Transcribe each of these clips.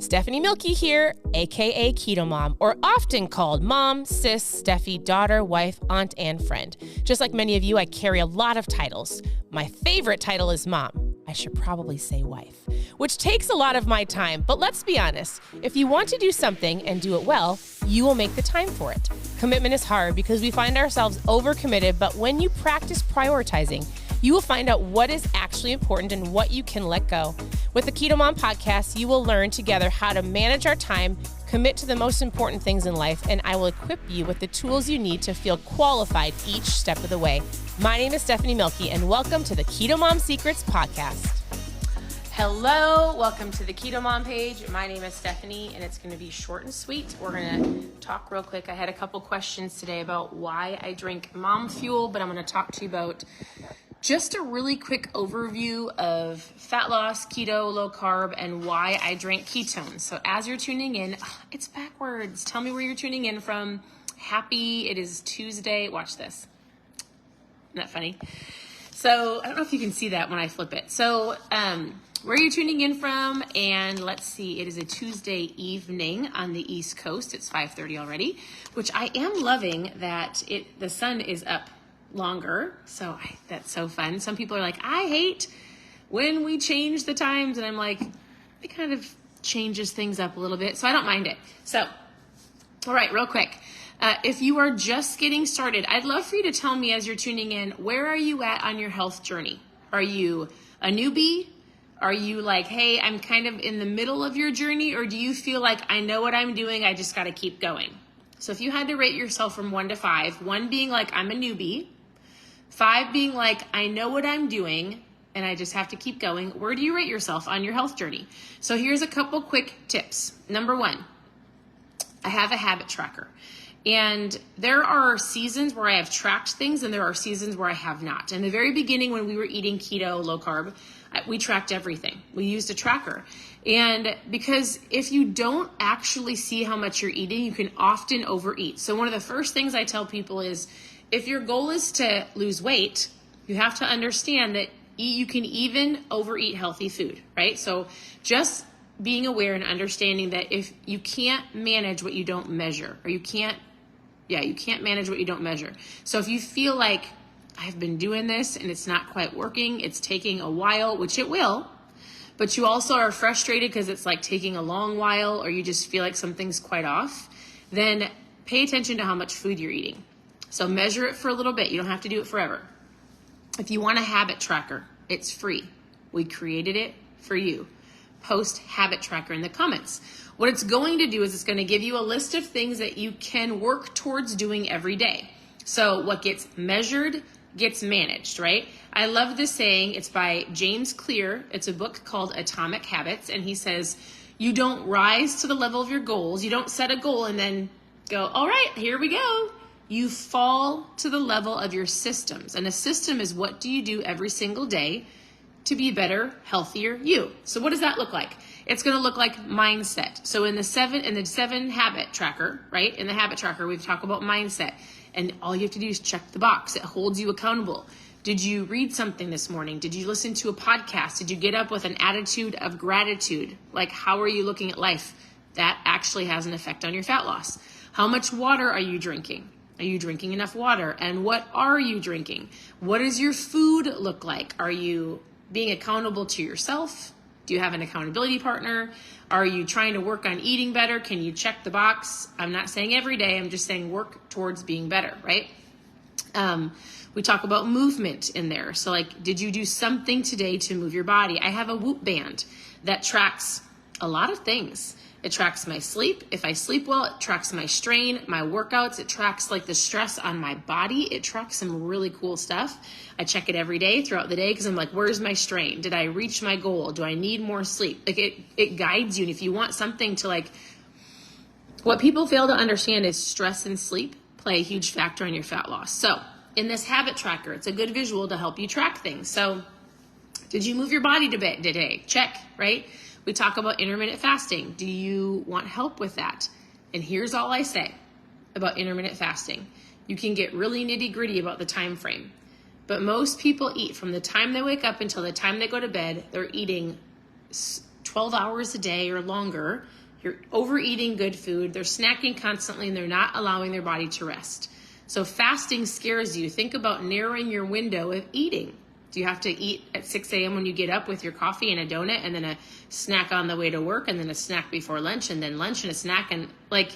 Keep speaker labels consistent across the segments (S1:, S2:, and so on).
S1: Stephanie Milky here, aka KetoMOM, or often called mom, sis, Steffi, daughter, wife, aunt, and friend. Just like many of you, I carry a lot of titles. My favorite title is mom. I should probably say wife, which takes a lot of my time. But let's be honest, if you want to do something and do it well, you will make the time for it. Commitment is hard because we find ourselves overcommitted, but when you practice prioritizing, you will find out what is actually important and what you can let go. With the KetoMOM podcast, you will learn together how to manage our time, commit to the most important things in life, and I will equip you with the tools you need to feel qualified each step of the way. My name is Stephanie Milky, and welcome to the KetoMOM Secrets podcast. Hello, welcome to the KetoMOM page. My name is Stephanie, and it's going to be short and sweet. We're going to talk real quick. I had a couple questions today about why I drink MomFuel, but I'm going to talk to you about just a really quick overview of fat loss, keto, low carb, and why I drink ketones. So as you're tuning in, it's backwards. Tell me where you're tuning in from. Happy, it is Tuesday. Watch this. Isn't that funny? So I don't know if you can see that when I flip it. So where are you tuning in from? And let's see, it is a Tuesday evening on the East Coast. It's 5:30 already, which I am loving that the sun is up longer. So that's so fun. Some people are like, I hate when we change the times. And I'm like, it kind of changes things up a little bit. So I don't mind it. So, all right, real quick. If you are just getting started, I'd love for you to tell me as you're tuning in, where are you at on your health journey? Are you a newbie? Are you like, hey, I'm kind of in the middle of your journey? Or do you feel like I know what I'm doing, I just got to keep going? So if you had to rate yourself from 1 to 5, 1 being like, I'm a newbie, 5 being like, I know what I'm doing and I just have to keep going, where do you rate yourself on your health journey? So here's a couple quick tips. Number 1, I have a habit tracker. And there are seasons where I have tracked things and there are seasons where I have not. In the very beginning when we were eating keto, low carb, we tracked everything. We used a tracker. And because if you don't actually see how much you're eating, you can often overeat. So one of the first things I tell people is, if your goal is to lose weight, you have to understand that you can even overeat healthy food, right? So just being aware and understanding that if you can't manage what you don't measure, or you can't manage what you don't measure. So if you feel like I've been doing this and it's not quite working, it's taking a while, which it will, but you also are frustrated because it's like taking a long while, or you just feel like something's quite off, then pay attention to how much food you're eating. So measure it for a little bit. You don't have to do it forever. If you want a habit tracker, it's free. We created it for you. Post habit tracker in the comments. What it's going to do is it's going to give you a list of things that you can work towards doing every day. So what gets measured gets managed, right? I love this saying. It's by James Clear. It's a book called Atomic Habits. And he says, you don't rise to the level of your goals. You don't set a goal and then go, all right, here we go. You fall to the level of your systems. And a system is, what do you do every single day to be better, healthier you? So what does that look like? It's going to look like mindset. So in the seven habit tracker, right? In the habit tracker, we've talked about mindset. And all you have to do is check the box. It holds you accountable. Did you read something this morning? Did you listen to a podcast? Did you get up with an attitude of gratitude? Like, how are you looking at life? That actually has an effect on your fat loss. How much water are you drinking? Are you drinking enough water? And what are you drinking? What does your food look like? Are you being accountable to yourself? Do you have an accountability partner? Are you trying to work on eating better? Can you check the box? I'm not saying every day. I'm just saying work towards being better, right? We talk about movement in there. So like, did you do something today to move your body? I have a Whoop band that tracks a lot of things. It tracks my sleep. If I sleep well, it tracks my strain, my workouts. It tracks like the stress on my body. It tracks some really cool stuff. I check it every day throughout the day because I'm like, where's my strain? Did I reach my goal? Do I need more sleep? Like it guides you. And if you want something to like, what people fail to understand is stress and sleep play a huge factor in your fat loss. So in this habit tracker, it's a good visual to help you track things. So did you move your body today? Check, right? We talk about intermittent fasting. Do you want help with that? And here's all I say about intermittent fasting. You can get really nitty gritty about the time frame, but most people eat from the time they wake up until the time they go to bed. They're eating 12 hours a day or longer, you're overeating good food, they're snacking constantly, and they're not allowing their body to rest. So fasting scares you. Think about narrowing your window of eating. Do you have to eat at 6 a.m. when you get up with your coffee and a donut, and then a snack on the way to work, and then a snack before lunch, and then lunch and a snack? And like,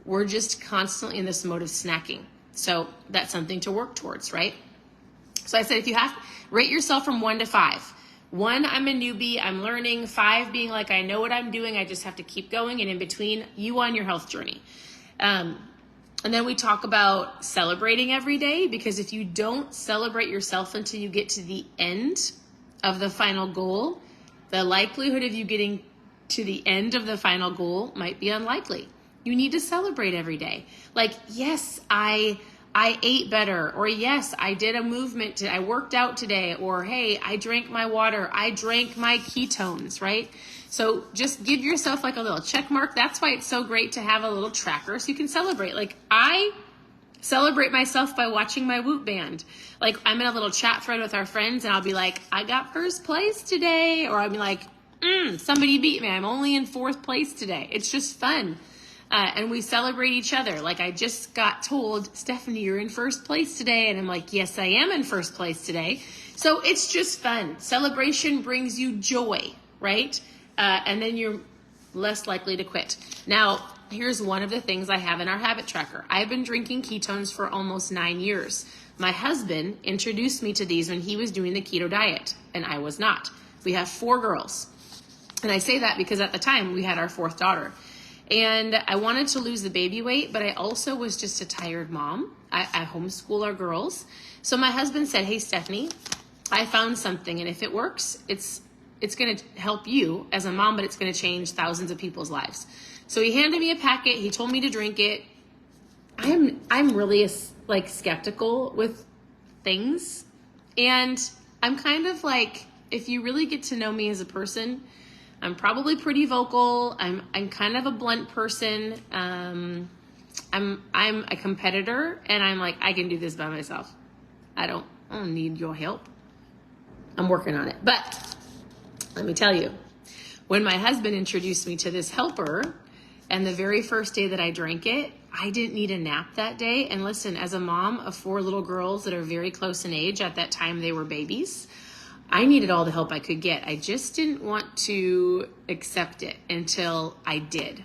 S1: we're just constantly in this mode of snacking. So that's something to work towards, right? So I said, if you have, rate yourself from 1 to 5. 1, I'm a newbie, I'm learning. 5 being like, I know what I'm doing, I just have to keep going. And in between, you on your health journey. And then we talk about celebrating every day, because if you don't celebrate yourself until you get to the end of the final goal, the likelihood of you getting to the end of the final goal might be unlikely. You need to celebrate every day. Like, yes, I ate better, or yes, I did a movement, I worked out today, or hey, I drank my water, I drank my ketones, right? So just give yourself like a little check mark. That's why it's so great to have a little tracker so you can celebrate. Like, I celebrate myself by watching my Whoop band. Like, I'm in a little chat thread with our friends, and I'll be like, I got first place today, or I'll be like, somebody beat me, I'm only in 4th place today. It's just fun. And we celebrate each other. Like, I just got told, Stephanie, you're in 1st place today. And I'm like, yes, I am in 1st place today. So it's just fun. Celebration brings you joy, right? And then you're less likely to quit. Now, here's one of the things I have in our habit tracker. I've been drinking ketones for almost 9 years. My husband introduced me to these when he was doing the keto diet, and I was not. We have 4 girls. And I say that because at the time we had our 4th daughter. And I wanted to lose the baby weight, but I also was just a tired mom. I homeschool our girls. So my husband said, hey, Stephanie, I found something. And if it works, it's going to help you as a mom, but it's going to change thousands of people's lives. So he handed me a packet. He told me to drink it. I'm really like skeptical with things. And I'm kind of like, if you really get to know me as a person, I'm probably pretty vocal. I'm kind of a blunt person. I'm a competitor, and I'm like, I can do this by myself. I don't need your help. I'm working on it. But let me tell you, when my husband introduced me to this helper, and the very first day that I drank it, I didn't need a nap that day. And listen, as a mom of 4 little girls that are very close in age, at that time they were babies, I needed all the help I could get. I just didn't want to accept it until I did.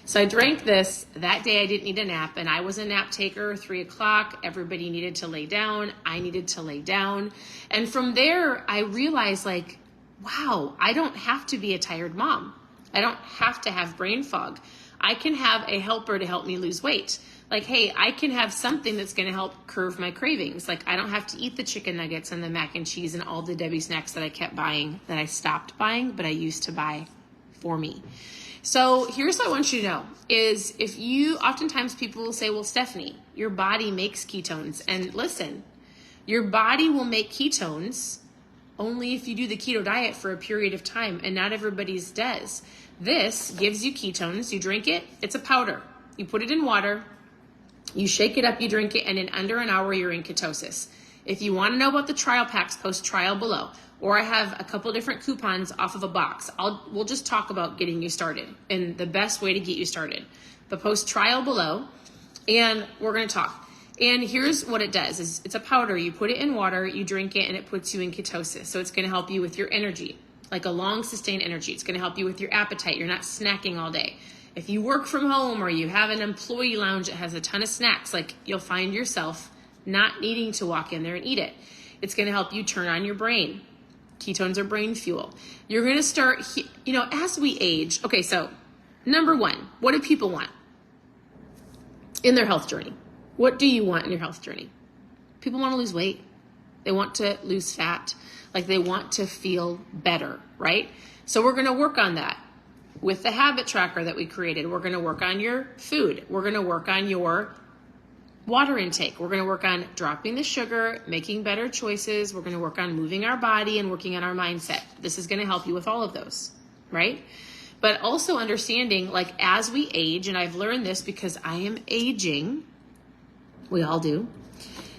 S1: So I drank this. That day I didn't need a nap, and I was a nap taker. 3 o'clock, everybody needed to lay down. I needed to lay down. And from there, I realized, like, wow, I don't have to be a tired mom. I don't have to have brain fog. I can have a helper to help me lose weight. Like, hey, I can have something that's going to help curve my cravings. Like, I don't have to eat the chicken nuggets and the mac and cheese and all the Debbie snacks that I kept buying, that I stopped buying, but I used to buy for me. So here's what I want you to know is, if you, oftentimes people will say, well, Stephanie, your body makes ketones. And listen, your body will make ketones only if you do the keto diet for a period of time, and not everybody's does. This gives you ketones. You drink it. It's a powder. You put it in water. You shake it up, you drink it, and in under an hour, you're in ketosis. If you want to know about the trial packs, post trial below. Or I have a couple different coupons off of a box. We'll just talk about getting you started and the best way to get you started. But post trial below, and we're going to talk. And here's what it does. Is it's a powder. You put it in water, you drink it, and it puts you in ketosis. So it's going to help you with your energy, like a long sustained energy. It's going to help you with your appetite. You're not snacking all day. If you work from home or you have an employee lounge that has a ton of snacks, like, you'll find yourself not needing to walk in there and eat it. It's going to help you turn on your brain. Ketones are brain fuel. You're going to start, as we age. Okay, so number 1, what do people want in their health journey? What do you want in your health journey? People want to lose weight. They want to lose fat. Like, they want to feel better, right? So we're going to work on that. With the habit tracker that we created, we're going to work on your food. We're going to work on your water intake. We're going to work on dropping the sugar, making better choices. We're going to work on moving our body and working on our mindset. This is going to help you with all of those, right? But also understanding, like, as we age, and I've learned this because I am aging. We all do.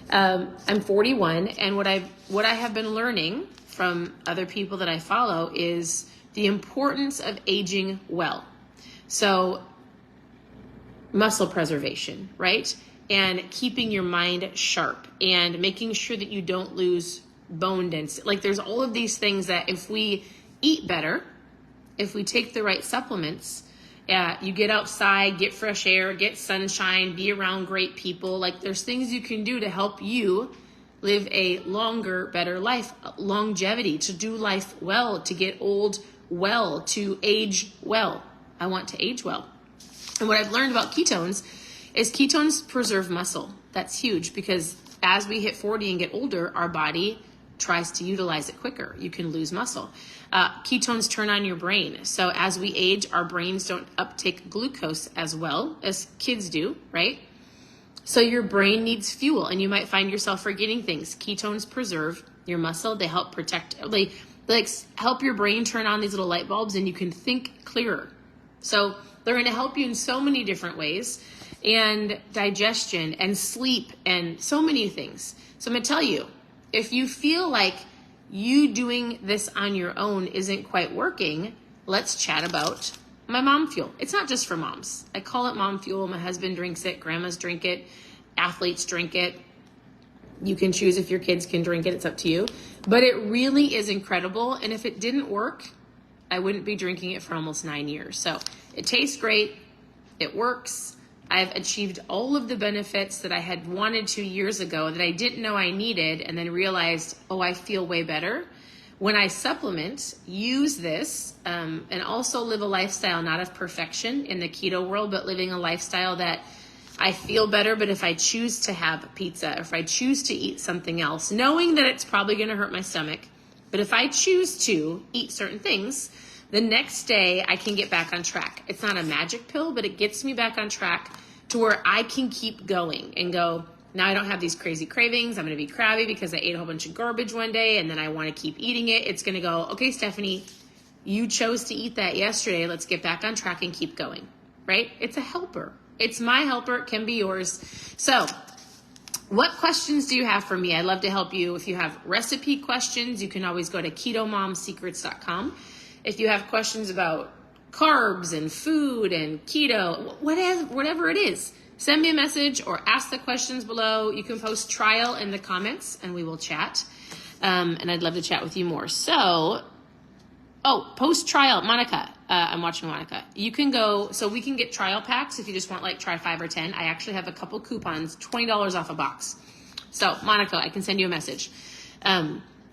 S1: I'm 41, and what I have been learning from other people that I follow is the importance of aging well. So muscle preservation, right? And keeping your mind sharp and making sure that you don't lose bone density. Like there's all of these things that if we eat better, if we take the right supplements, you get outside, get fresh air, get sunshine, be around great people. Like there's things you can do to help you live a longer, better life, longevity, to do life well, to get old well, to age well. I want to age well. And what I've learned about ketones is ketones preserve muscle. That's huge because as we hit 40 and get older, our body tries to utilize it quicker. You can lose muscle. Ketones turn on your brain. So as we age, our brains don't uptake glucose as well as kids do, right? So your brain needs fuel and you might find yourself forgetting things. Ketones preserve your muscle. They help protect, they help your brain turn on these little light bulbs and you can think clearer. So they're going to help you in so many different ways, and digestion and sleep and so many things. So I'm going to tell you, if you feel like you doing this on your own isn't quite working, let's chat about my MomFuel. It's not just for moms. I call it MomFuel. My husband drinks it. Grandmas drink it. Athletes drink it. You can choose if your kids can drink it. It's up to you. But it really is incredible. And if it didn't work, I wouldn't be drinking it for almost 9 years. So it tastes great. It works. I've achieved all of the benefits that I had wanted to years ago that I didn't know I needed, and then realized, oh, I feel way better. When I supplement, use this, and also live a lifestyle not of perfection in the keto world, but living a lifestyle that I feel better, but if I choose to have pizza, if I choose to eat something else, knowing that it's probably going to hurt my stomach, but if I choose to eat certain things, the next day I can get back on track. It's not a magic pill, but it gets me back on track to where I can keep going and go, now I don't have these crazy cravings. I'm going to be crabby because I ate a whole bunch of garbage one day and then I want to keep eating it. It's going to go, okay, Stephanie, you chose to eat that yesterday. Let's get back on track and keep going, right? It's a helper. It's my helper. It can be yours. So what questions do you have for me? I'd love to help you. If you have recipe questions, you can always go to ketomomsecrets.com. If you have questions about carbs and food and keto, whatever it is, send me a message or ask the questions below. You can post trial in the comments and we will chat. And I'd love to chat with you more. So, post trial, Monica. I'm watching Monica. You can go, so we can get trial packs if you just want like try 5 or 10. I actually have a couple coupons, $20 off a box. So Monica, I can send you a message.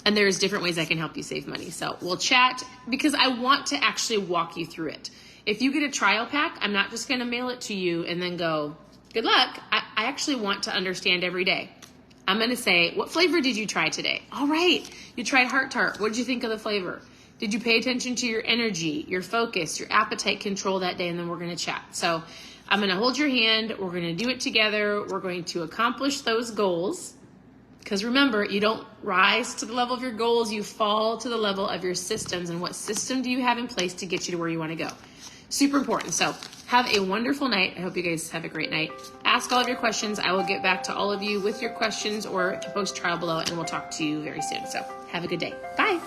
S1: And there's different ways I can help you save money. So we'll chat because I want to actually walk you through it. If you get a trial pack, I'm not just going to mail it to you and then go, good luck. I actually want to understand every day. I'm going to say, what flavor did you try today? All right. You tried Heart Tart. What did you think of the flavor? Did you pay attention to your energy, your focus, your appetite control that day? And then we're going to chat. So I'm going to hold your hand. We're going to do it together. We're going to accomplish those goals. Because remember, you don't rise to the level of your goals, you fall to the level of your systems. And what system do you have in place to get you to where you want to go? Super important. So have a wonderful night. I hope you guys have a great night. Ask all of your questions. I will get back to all of you with your questions or to post trial below, and we'll talk to you very soon. So have a good day. Bye.